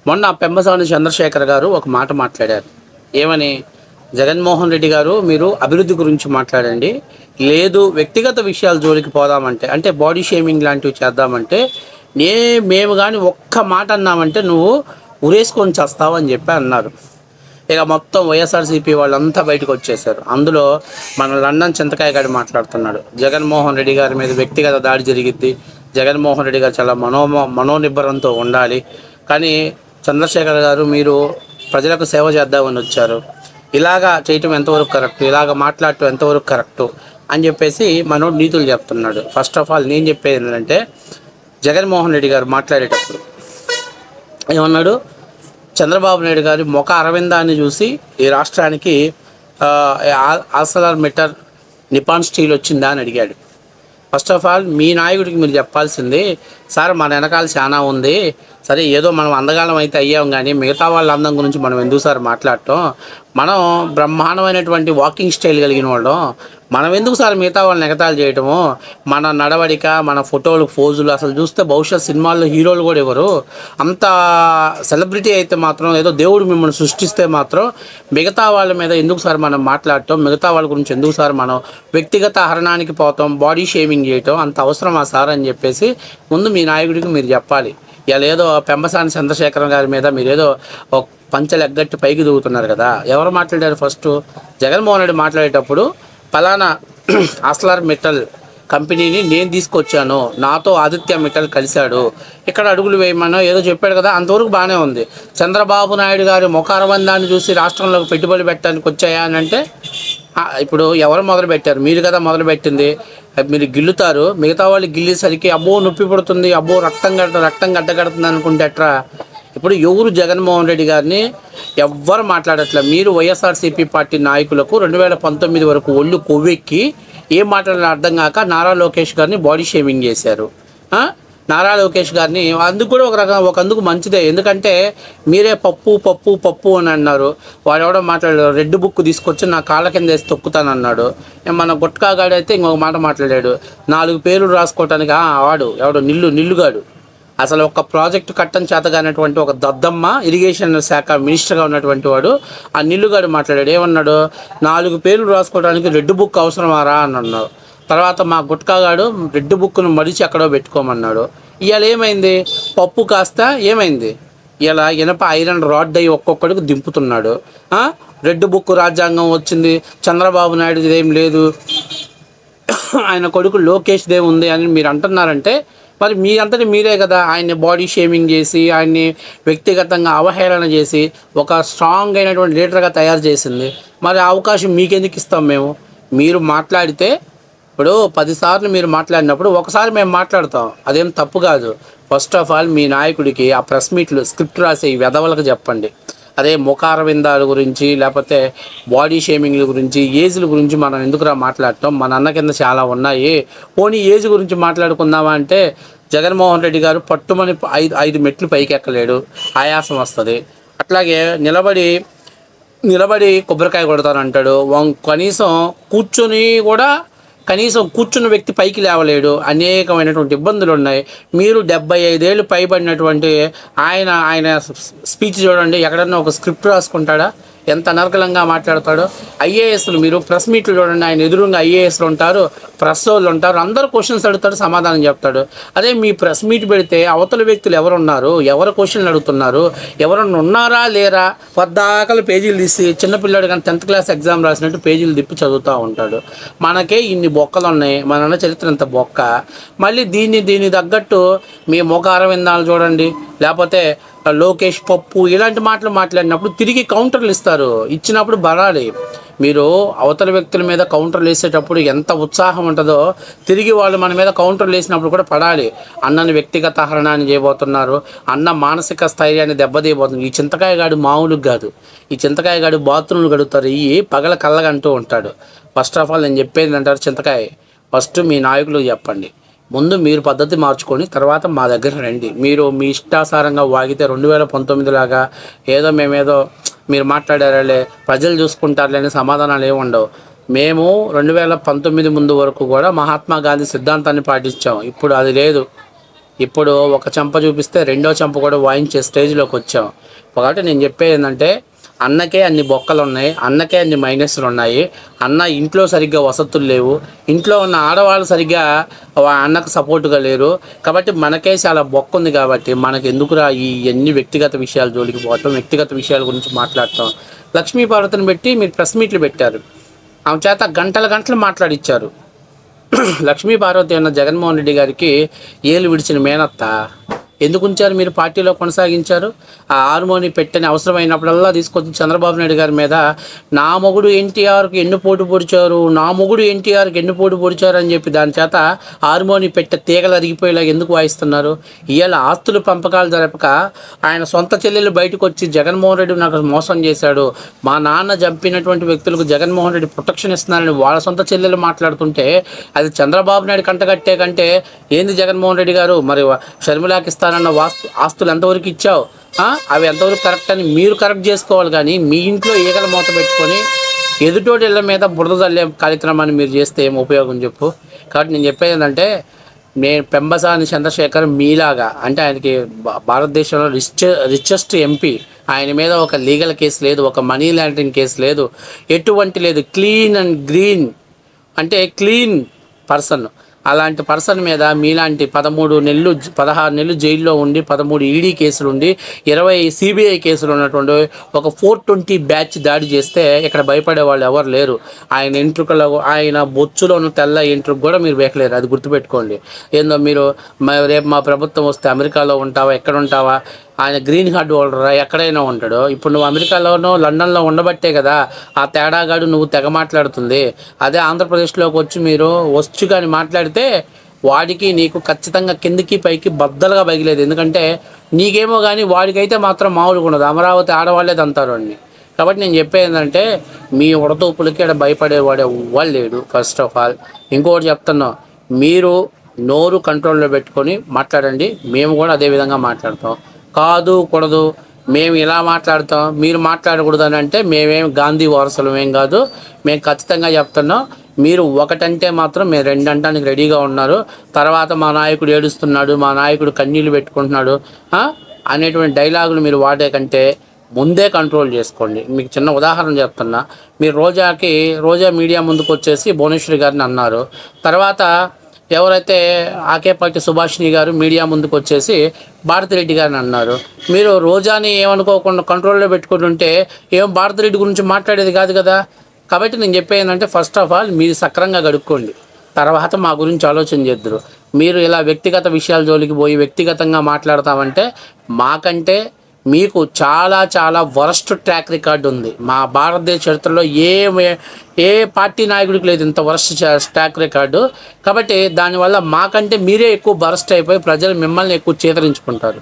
మొన్న పెమ్మసాని చంద్రశేఖర్ గారు ఒక మాట మాట్లాడారు. ఏమని? జగన్మోహన్ రెడ్డి గారు మీరు అభివృద్ధి గురించి మాట్లాడండి, లేదు వ్యక్తిగత విషయాల జోలికి పోదామంటే, అంటే బాడీ షేమింగ్ లాంటివి చేద్దామంటే మేము కానీ ఒక్క మాట అన్నామంటే నువ్వు ఉరేసుకొని చేస్తావు అని చెప్పి అన్నారు. ఇక మొత్తం వైఎస్ఆర్సీపీ వాళ్ళంతా బయటకు వచ్చేసారు. అందులో మన లండన్ చింతకాయ గారు మాట్లాడుతున్నాడు, జగన్మోహన్ రెడ్డి గారి మీద వ్యక్తిగత దాడి జరిగిద్ది, జగన్మోహన్ రెడ్డి గారు చాలా మనోనిబ్బరంతో ఉండాలి, కానీ చంద్రశేఖర్ గారు మీరు ప్రజలకు సేవ చేద్దామని వచ్చారు, ఇలాగా చేయటం ఎంతవరకు కరెక్ట్, ఇలాగ మాట్లాడటం ఎంతవరకు కరెక్టు అని చెప్పేసి మనోడు నీతులు చెప్తున్నాడు. ఫస్ట్ ఆఫ్ ఆల్ నేను చెప్పేది ఏంటంటే, జగన్మోహన్ రెడ్డి గారు మాట్లాడేటప్పుడు ఏమన్నాడు? చంద్రబాబు నాయుడు గారి ముఖ అరవిందాన్ని చూసి ఈ రాష్ట్రానికి ఆర్సెలర్ మిట్టర్ నిపాన్ స్టీల్ వచ్చిందా అని అడిగాడు. ఫస్ట్ ఆఫ్ ఆల్ మీ నాయకుడికి మీరు చెప్పాల్సింది, సార్ మన వెనకాల చాలా ఉంది, సరే ఏదో మనం అందగాలం అయితే అయ్యాం, కానీ మిగతా వాళ్ళ అందం గురించి మనం ఎందుకు సార్ మాట్లాడటం, మనం బ్రహ్మాండమైనటువంటి వాకింగ్ స్టైల్ కలిగిన వాళ్ళం, మనం ఎందుకు సార్ మిగతా వాళ్ళని ఎగతాళి చేయటము, మన నడవడిక, మన ఫోటోలు, ఫోజులు అసలు చూస్తే బహుశా సినిమాల్లో హీరోలు కూడా ఎవరు, అంత సెలబ్రిటీ అయితే మాత్రం, ఏదో దేవుడు మిమ్మల్ని సృష్టిస్తే మాత్రం మిగతా వాళ్ళ మీద ఎందుకు సార్ మనం మాట్లాడటం, మిగతా వాళ్ళ గురించి ఎందుకు సార్ మనం వ్యక్తిగత హరణానికి పోతాం, బాడీ షేమింగ్ చేయటం అంత అవసరమా సార్ అని చెప్పేసి ముందు మీ నాయకుడికి మీరు చెప్పాలి. ఇలా ఏదో పెంబసాని చంద్రశేఖరం గారి మీద మీరేదో ఒక పంచెలు ఎగ్గట్టి పైకి దిగుతున్నారు కదా. ఎవరు మాట్లాడారు? ఫస్ట్ జగన్మోహన్ రెడ్డి మాట్లాడేటప్పుడు పలానా ఆర్సెలర్ మిట్టల్ కంపెనీని నేను తీసుకొచ్చాను, నాతో ఆదిత్య మిట్టల్ కలిశాడు, ఇక్కడ అడుగులు వేయమనో ఏదో చెప్పాడు కదా, అంతవరకు బాగానే ఉంది. చంద్రబాబు నాయుడు గారి ముఖారబంధాన్ని చూసి రాష్ట్రంలోకి పెట్టుబడి పెట్టడానికి వచ్చాయా అని అంటే, ఇప్పుడు ఎవరు మొదలు పెట్టారు? మీరు కదా మొదలు పెట్టింది. మీరు గిల్లుతారు, మిగతా వాళ్ళు గిల్లేసరికి అబ్బో నొప్పి పడుతుంది, అబ్బో రక్తం గడ్డగడుతుంది అనుకుంటే ఎట్రా? ఇప్పుడు ఎవరు జగన్మోహన్ రెడ్డి గారిని ఎవ్వరు మాట్లాడట్లే. మీరు వైఎస్ఆర్సీపీ పార్టీ నాయకులకు 2019 వరకు ఒళ్ళు కొవ్వెక్కి ఏం మాట్లాడాలో అర్థం కాక నారా లోకేష్ గారిని బాడీ షేమింగ్ చేశారు. నారా లోకేష్ గారిని అందుకు కూడా ఒక అందుకు మంచిదే, ఎందుకంటే మీరే పప్పు పప్పు పప్పు అని అన్నారు. వాడు ఎవడో మాట్లాడాడు, రెడ్ బుక్ తీసుకొచ్చి నా కాళ్ళ కింద వేసి తొక్కుతానన్నాడు. మన గుట్కాగాడైతే ఇంకొక మాట మాట్లాడాడు, 4 పేర్లు రాసుకోవటానికి. వాడు ఎవడో నిల్లుగాడు, అసలు ఒక ప్రాజెక్టు కట్టని చేతగానటువంటి ఒక దద్దమ్మ ఇరిగేషన్ శాఖ మినిస్టర్గా ఉన్నటువంటి వాడు ఆ నిల్లుగాడు మాట్లాడాడు. ఏమన్నాడు? 4 పేర్లు రాసుకోవడానికి రెడ్ బుక్ అవసరమారా అని అన్నాడు. తర్వాత మా గుట్కాగాడు రెడ్ బుక్ను మడిచి ఎక్కడో పెట్టుకోమన్నాడు. ఇవాళ ఏమైంది? పప్పు కాస్త ఏమైంది? ఇలా ఇనప ఐరన్ రాడ్ అయ్యి ఒక్కొక్కడికి దింపుతున్నాడు. రెడ్ బుక్ రాజ్యాంగం వచ్చింది, చంద్రబాబు నాయుడుది ఏం లేదు, ఆయన కొడుకు లోకేష్దే ఉంది అని మీరు అంటున్నారంటే, మరి మీ అంతటి మీరే కదా ఆయన్ని బాడీ షేమింగ్ చేసి, ఆయన్ని వ్యక్తిగతంగా అవహేళన చేసి ఒక స్ట్రాంగ్ అయినటువంటి లీడర్గా తయారు చేసింది. మరి అవకాశం మీకెందుకు ఇస్తాం మేము? మీరు మాట్లాడితే, ఇప్పుడు 10 సార్లు మీరు మాట్లాడినప్పుడు ఒకసారి మేము మాట్లాడతాం, అదేం తప్పు కాదు. ఫస్ట్ ఆఫ్ ఆల్ మీ నాయకుడికి ఆ ప్రెస్ మీట్లు స్క్రిప్ట్ రాసే ఈ వెధవలకు చెప్పండి. అదే ముఖారవిందాల గురించి, లేకపోతే బాడీ షేమింగ్ల గురించి, ఏజ్ల గురించి మనం ఎందుకురా మాట్లాడటం, మన అన్న కింద చాలా ఉన్నాయి, పోనీ ఏజ్ గురించి మాట్లాడుకుందామా అంటే జగన్మోహన్ రెడ్డి గారు పట్టుమని 5 మెట్లు పైకి ఎక్కలేడు, ఆయాసం వస్తుంది. అట్లాగే నిలబడి కొబ్బరికాయ కొడతానంటాడు, కనీసం కూర్చున్న వ్యక్తి పైకి లేవలేడు. అనేకమైనటువంటి ఇబ్బందులు ఉన్నాయి. మీరు 75 ఏళ్ళు పైబడినటువంటి ఆయన స్పీచ్ చూడండి, ఎక్కడన్నా ఒక స్క్రిప్ట్ రాసుకుంటాడా? ఎంత అనర్గళంగా మాట్లాడతాడో. ఐఏఎస్లు మీరు ప్రెస్ మీట్లు చూడండి, ఆయన ఎదురుగా ఐఏఎస్లు ఉంటారు, ప్రెస్ వాళ్ళు ఉంటారు, అందరూ క్వశ్చన్స్ అడుగుతాడు, సమాధానం చెప్తాడు. అదే మీ ప్రెస్ మీట్ పెడితే అవతల వ్యక్తులు ఎవరున్నారు, ఎవరు క్వశ్చన్లు అడుగుతున్నారు, ఎవరన్నా ఉన్నారా లేరా, పద్దాకలు పేజీలు తీసి చిన్నపిల్లాడు కానీ 10th క్లాస్ ఎగ్జామ్ రాసినట్టు పేజీలు తిప్పి చదువుతూ ఉంటాడు. మనకే ఇన్ని బొక్కలు ఉన్నాయి, మన అన్న చరిత్ర ఇంత బొక్క, మళ్ళీ దీన్ని తగ్గట్టు మీ ముఖ అరవిందాలు చూడండి, లేకపోతే లోకేష్ పప్పు ఇలాంటి మాటలు మాట్లాడినప్పుడు తిరిగి కౌంటర్లు ఇస్తారు. ఇచ్చినప్పుడు బలాలి. మీరు అవతల వ్యక్తుల మీద కౌంటర్లు వేసేటప్పుడు ఎంత ఉత్సాహం ఉంటుందో, తిరిగి వాళ్ళు మన మీద కౌంటర్లు వేసినప్పుడు కూడా పడాలి. అన్నని వ్యక్తిగత హరణాన్ని చేయబోతున్నారు, అన్న మానసిక స్థైర్యాన్ని దెబ్బతీయబోతున్నారు. ఈ చింతకాయగాడు మామూలుగా కాదు, ఈ చింతకాయగాడు బాత్రూమ్లు గడుగుతారు, ఈ పగల కళ్ళగంటూ ఉంటాడు. ఫస్ట్ ఆఫ్ ఆల్ నేను చెప్పేది అంటారు, చింతకాయ ఫస్ట్ మీ నాయకులు చెప్పండి, ముందు మీరు పద్ధతి మార్చుకొని తర్వాత మా దగ్గర రండి. మీరు మీ ఇష్టాసారంగా వాగితే 2019 లాగా ఏదో మేమేదో మీరు మాట్లాడారే ప్రజలు చూసుకుంటారులే అని సమాధానాలు ఏమి ఉండవు. మేము 2019 ముందు వరకు కూడా మహాత్మా గాంధీ సిద్ధాంతాన్ని పాటించాం, ఇప్పుడు అది లేదు. ఇప్పుడు ఒక చెంప చూపిస్తే రెండో చెంప కూడా వాయించే స్టేజ్లోకి వచ్చాం. కాబట్టి నేను చెప్పేది ఏంటంటే, అన్నకే అన్ని బొక్కలు ఉన్నాయి, అన్నకే అన్ని మైనస్లు ఉన్నాయి. అన్న ఇంట్లో సరిగ్గా వసతులు లేవు, ఇంట్లో ఉన్న ఆడవాళ్ళు సరిగ్గా అన్నకు సపోర్టుగా లేరు. కాబట్టి మనకే చాలా బొక్క ఉంది. కాబట్టి మనకు ఎందుకురా ఈ ఎన్ని వ్యక్తిగత విషయాలు జోలికి పోవటం, వ్యక్తిగత విషయాల గురించి మాట్లాడటం. లక్ష్మీ పార్వతిని పెట్టి మీరు ప్రెస్ మీట్లు పెట్టారు, ఆమె చేత గంటలు మాట్లాడిచ్చారు. లక్ష్మీ పార్వతి అన్న జగన్మోహన్ రెడ్డి గారికి ఏలు విడిచిన మేనత్త. ఎందుకు ఉంచారు మీరు, పార్టీలో కొనసాగించారు? ఆ హార్మోని పెట్టని అవసరమైనప్పుడల్లా తీసుకొచ్చి చంద్రబాబు నాయుడు గారి మీద నా మొగుడు ఎన్టీఆర్కి ఎన్నుపోటు పొడిచారు, నా మొగుడు ఎన్టీఆర్కి ఎన్నుపోటు పొడిచారు అని చెప్పి దాని చేత హార్మోని పెట్టే తీగలు అరిగిపోయేలా ఎందుకు వాయిస్తున్నారు? ఇవాళ ఆస్తులు పంపకాలు జరపక ఆయన సొంత చెల్లెలు బయటకు వచ్చి జగన్మోహన్ రెడ్డి నాకు మోసం చేశాడు, మా నాన్న చంపినటువంటి వ్యక్తులకు జగన్మోహన్ రెడ్డి ప్రొటెక్షన్ ఇస్తున్నారని వాళ్ళ సొంత చెల్లెలు మాట్లాడుతుంటే అది చంద్రబాబు నాయుడు కంటగట్టే కంటే ఏంది జగన్మోహన్ రెడ్డి గారు మరి షర్మిలాకి ఇస్తారన్న ఆస్తులు ఎంతవరకు ఇచ్చావు? అవి ఎంతవరకు కరెక్ట్ అని మీరు కరెక్ట్ చేసుకోవాలి. కానీ మీ ఇంట్లో ఈగల మూత పెట్టుకొని ఎదుటోటి ఇళ్ళ మీద బురద చల్లే కార్యక్రమాన్ని మీరు చేస్తే ఏం ఉపయోగం చెప్పు? కాబట్టి నేను చెప్పేది ఏంటంటే, నేను పెంబసాని చంద్రశేఖర్ మీలాగా, అంటే ఆయనకి భారతదేశంలో రిచెస్ట్ ఎంపీ, ఆయన మీద ఒక లీగల్ కేసు లేదు, ఒక మనీ లాండరింగ్ కేసు లేదు, ఎటువంటి లేదు, క్లీన్ అండ్ గ్రీన్ అంటే క్లీన్ పర్సన్. అలాంటి పర్సన్ మీద మీలాంటి 16 నెలలు జైల్లో ఉండి 13 ఈడీ కేసులు ఉండి 20 సిబిఐ కేసులు ఉన్నటువంటి ఒక 420 బ్యాచ్ దాడి చేస్తే ఇక్కడ భయపడే వాళ్ళు ఎవరు లేరు. ఆయన ఎంట్రుకలో, ఆయన బొచ్చులో ఉన్న తెల్ల ఎంట్రుకు కూడా మీరు వేయలేరు, అది గుర్తుపెట్టుకోండి. ఏందో మీరు రేపు మా ప్రభుత్వం వస్తే అమెరికాలో ఉంటావా, ఎక్కడ ఉంటావా, ఆయన గ్రీన్ కార్డు హోల్డరా, ఎక్కడైనా ఉంటాడు. ఇప్పుడు నువ్వు అమెరికాలోనో లండన్లో ఉండబట్టే కదా ఆ తేడాగాడు నువ్వు తెగ మాట్లాడుతుంది. అదే ఆంధ్రప్రదేశ్లోకి వచ్చి మీరు కానీ మాట్లాడితే వాడికి నీకు ఖచ్చితంగా కిందికి పైకి బద్దలుగా బగిలేదు. ఎందుకంటే నీకేమో కానీ వాడికైతే మాత్రం మామూలుగా ఉండదు, అమరావతి ఆడవాళ్ళే తంతారు అన్ని. కాబట్టి నేను చెప్పేది ఏంటంటే, మీ ఉడతూపులకి ఇక్కడ భయపడేవాడే ఎవ్వరు లేడు. ఫస్ట్ ఆఫ్ ఆల్ ఇంకోటి చెప్తున్నా, మీరు నోరు కంట్రోల్లో పెట్టుకొని మాట్లాడండి, మేము కూడా అదే విధంగా మాట్లాడతాం. కాదు కూడదు మేము ఇలా మాట్లాడతాం మీరు మాట్లాడకూడదు అని అంటే మేమేం గాంధీ వారసులం ఏం కాదు. మేము ఖచ్చితంగా చెప్తున్నాం, మీరు ఒకటంటే మాత్రం మేము రెండు అంటానికి రెడీగా ఉన్నారు. తర్వాత మా నాయకుడు ఏడుస్తున్నాడు, మా నాయకుడు కన్నీళ్ళు పెట్టుకుంటున్నాడు అనేటువంటి డైలాగులు మీరు వాడే కంటే ముందే కంట్రోల్ చేసుకోండి. మీకు చిన్న ఉదాహరణ చెప్తున్నా, మీరు రోజా మీడియా ముందుకు వచ్చేసి భువనేశ్వరి గారిని అన్నారు. తర్వాత ఎవరైతే ఆకేపాటి సుభాషిణి గారు మీడియా ముందుకు వచ్చేసి భారతిరెడ్డి గారిని అన్నారు. మీరు రోజాని ఏమనుకోకుండా కంట్రోల్లో పెట్టుకుంటుంటే ఏం భారతిరెడ్డి గురించి మాట్లాడేది కాదు కదా. కాబట్టి నేను చెప్పేది ఏంటంటే, ఫస్ట్ ఆఫ్ ఆల్ మీరు సక్రంగా గడుక్కోండి, తర్వాత మా గురించి ఆలోచన చేద్దరు. మీరు ఇలా వ్యక్తిగత విషయాల జోలికి పోయి వ్యక్తిగతంగా మాట్లాడతామంటే మాకంటే మీకు చాలా చాలా వరస్ట్ ట్రాక్ రికార్డు ఉంది. మా భారతదేశ చరిత్రలో ఏ పార్టీ నాయకుడికి లేదు ఇంత వరస్ట్ ట్రాక్ రికార్డు. కాబట్టి దానివల్ల మాకంటే మీరే ఎక్కువ బరస్ట్ అయిపోయి ప్రజలు మిమ్మల్ని ఎక్కువ చేతరించుకుంటారు.